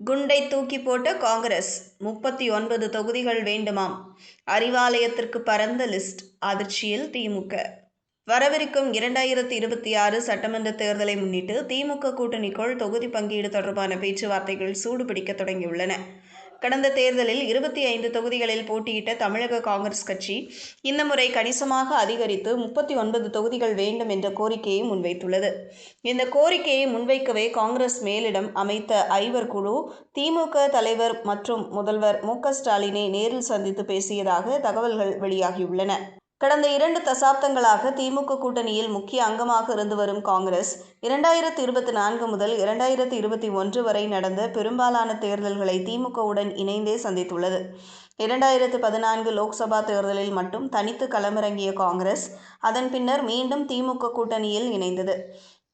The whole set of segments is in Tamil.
குண்டை தூக்கி போட்ட காங்கிரஸ் 39 தொகுதிகள் வேண்டுமாம். அறிவாலயத்திற்கு பரந்த லிஸ்ட். அதிர்ச்சியில் திமுக. வரவிருக்கும் 2026 சட்டமன்ற தேர்தலை முன்னிட்டு திமுக கூட்டணிக்குள் தொகுதி பங்கீடு தொடர்பான பேச்சுவார்த்தைகள் சூடுபிடிக்க தொடங்கியுள்ளன. கடந்த தேர்தலில் 25 தொகுதிகளில் போட்டியிட்ட தமிழக காங்கிரஸ் கட்சி இந்த முறை கணிசமாக அதிகரித்து 39 தொகுதிகள் வேண்டும் என்ற கோரிக்கையை முன்வைத்துள்ளது. இந்த கோரிக்கையை முன்வைக்கவே காங்கிரஸ் மேலிடம் அமைத்த ஐவர் குழு திமுக தலைவர் மற்றும் முதல்வர் மு.க.ஸ்டாலினை நேரில் சந்தித்து பேசியதாக தகவல்கள் வெளியாகியுள்ளன. கடந்த 2 தசாப்தங்களாக திமுக கூட்டணியில் முக்கிய அங்கமாக இருந்து வரும் காங்கிரஸ் 2024 முதல் 2021 வரை நடந்த பெரும்பாலான தேர்தல்களை திமுகவுடன் இணைந்தே சந்தித்துள்ளது. 2014 லோக்சபா தேர்தலில் மட்டும் தனித்து களமிறங்கிய காங்கிரஸ் அதன் பின்னர் மீண்டும் திமுக கூட்டணியில் இணைந்தது.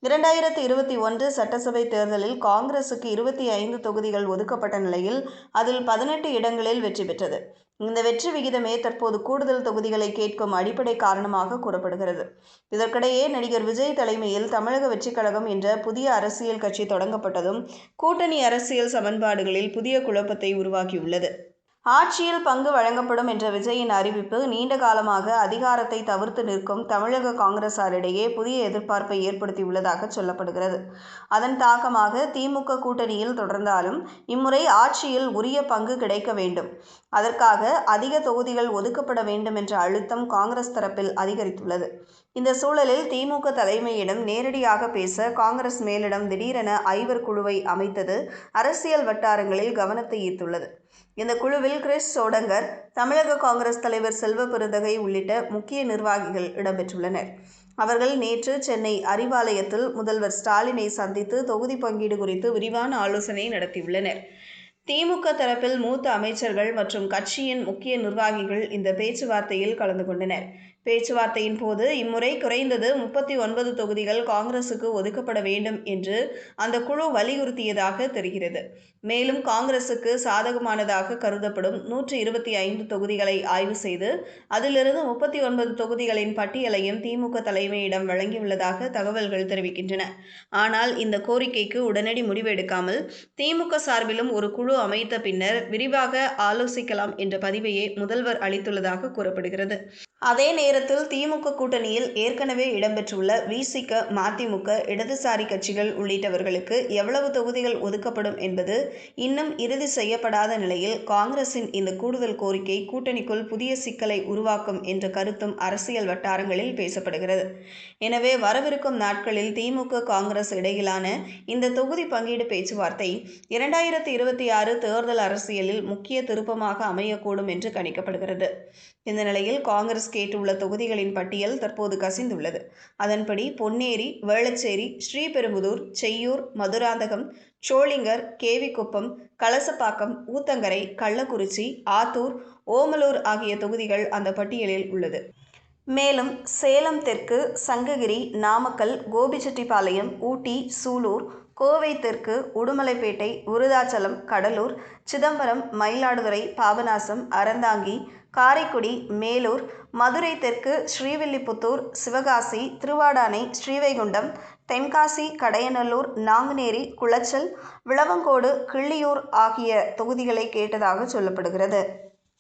2021 சட்டசபை தேர்தலில் காங்கிரசுக்கு 25 தொகுதிகள் ஒதுக்கப்பட்ட நிலையில் அதில் 18 இடங்களில் வெற்றி பெற்றது. இந்த வெற்றி விகிதமே தற்போது கூடுதல் தொகுதிகளை கேட்கும் அடிப்படை காரணமாக கூறப்படுகிறது. இதற்கிடையே நடிகர் விஜய் தலைமையில் தமிழக வெற்றிக் கழகம் என்ற புதிய அரசியல் கட்சி தொடங்கப்பட்டதும் கூட்டணி அரசியல் சமன்பாடுகளில் புதிய குழப்பத்தை உருவாக்கியுள்ளது. ஆட்சியில் பங்கு வழங்கப்படும் என்ற விஜயின் அறிவிப்பு நீண்ட காலமாக அதிகாரத்தை தவிர்த்து நிற்கும் தமிழக காங்கிரசாரிடையே புதிய எதிர்பார்ப்பை ஏற்படுத்தியுள்ளதாக சொல்லப்படுகிறது. அதன் தாக்கமாக திமுக கூட்டணியில் தொடர்ந்தாலும் இம்முறை ஆட்சியில் உரிய பங்கு கிடைக்க வேண்டும், அதற்காக அதிக தொகுதிகள் ஒதுக்கப்பட வேண்டும் என்ற அழுத்தம் காங்கிரஸ் தரப்பில் அதிகரித்துள்ளது. இந்த சூழலில் திமுக தலைமையிடம் நேரடியாக பேச காங்கிரஸ் மேலிடம் திடீரென ஐவர் குழுவை அமைத்தது அரசியல் வட்டாரங்களில் கவனத்தை ஈர்த்துள்ளது. இந்த குழுவில் கிரிஷ் சோடங்கர், தமிழக காங்கிரஸ் தலைவர் செல்வ பெருந்தகை உள்ளிட்ட முக்கிய நிர்வாகிகள் இடம்பெற்றுள்ளனர். அவர்கள் நேற்று சென்னை அறிவாலயத்தில் முதல்வர் ஸ்டாலினை சந்தித்து தொகுதி பங்கீடு குறித்து விரிவான ஆலோசனை நடத்தியுள்ளனர். திமுக தரப்பில் மூத்த அமைச்சர்கள் மற்றும் கட்சியின் முக்கிய நிர்வாகிகள் இந்த பேச்சுவார்த்தையில் கலந்து கொண்டனர். பேச்சுவார்த்தையின் போது இம்முறை குறைந்தது 39 தொகுதிகள் காங்கிரசுக்கு ஒதுக்கப்பட வேண்டும் என்று அந்த குழு வலியுறுத்தியதாக தெரிகிறது. மேலும் காங்கிரசுக்கு சாதகமானதாக கருதப்படும் 125 தொகுதிகளை ஆய்வு செய்து அதிலிருந்து 39 தொகுதிகளின் பட்டியலையும் திமுக தலைமையிடம் வழங்கியுள்ளதாக தகவல்கள் தெரிவிக்கின்றன. ஆனால் இந்த கோரிக்கைக்கு உடனடி முடிவு எடுக்காமல் திமுக சார்பிலும் ஒரு குழு அமைத்த பின்னர் விரிவாக ஆலோசிக்கலாம் என்ற பதிவையே முதல்வர் அளித்துள்ளதாக கூறப்படுகிறது. அதே நேரத்தில் திமுக கூட்டணியில் ஏற்கனவே இடம்பெற்றுள்ள வி.சி.க., மதிமுக, இடதுசாரி கட்சிகள் உள்ளிட்டவர்களுக்கு எவ்வளவு தொகுதிகள் ஒதுக்கப்படும் என்பது இன்னும் இறுதி செய்யப்படாத நிலையில் காங்கிரசின் இந்த கூடுதல் கோரிக்கை கூட்டணிக்குள் புதிய சிக்கலை உருவாக்கும் என்ற கருத்தும் அரசியல் வட்டாரங்களில் பேசப்படுகிறது. எனவே வரவிருக்கும் நாட்களில் திமுக காங்கிரஸ் இடையிலான இந்த தொகுதி பங்கீடு பேச்சுவார்த்தை 2026 தேர்தல் அரசியலில் முக்கிய திருப்பமாக அமையக்கூடும் என்று கணிக்கப்படுகிறது. இந்த நிலையில் காங்கிரஸ் கேட்டுள்ள தொகுதிகளின் பட்டியல் தற்போது கசிந்துள்ளது. அதன்படி பொன்னேரி, வேளச்சேரி, ஸ்ரீபெரும்புதூர், செய்யூர், மதுராந்தகம், சோளிங்கர், கேவிக்குப்பம், கலசப்பாக்கம், ஊத்தங்கரை, கள்ளக்குறிச்சி, ஆத்தூர், ஓமலூர் ஆகிய தொகுதிகள் அந்த பட்டியலில் உள்ளது. மேலும் சேலம் தெற்கு, சங்ககிரி, நாமக்கல், கோபிச்செட்டிப்பாளையம், ஊட்டி, சூலூர், கோவை தெற்கு, உடுமலைப்பேட்டை, விருதாச்சலம், கடலூர், சிதம்பரம், மயிலாடுதுறை, பாபநாசம், அறந்தாங்கி, காரைக்குடி, மேலூர், மதுரை தெற்கு, ஸ்ரீவில்லிபுத்தூர், சிவகாசி, திருவாடானை, ஸ்ரீவைகுண்டம், தென்காசி, கடையநல்லூர், நாங்குநேரி, குளச்சல், விளவங்கோடு, கிள்ளியூர் ஆகிய தொகுதிகளை கேட்டதாக சொல்லப்படுகிறது.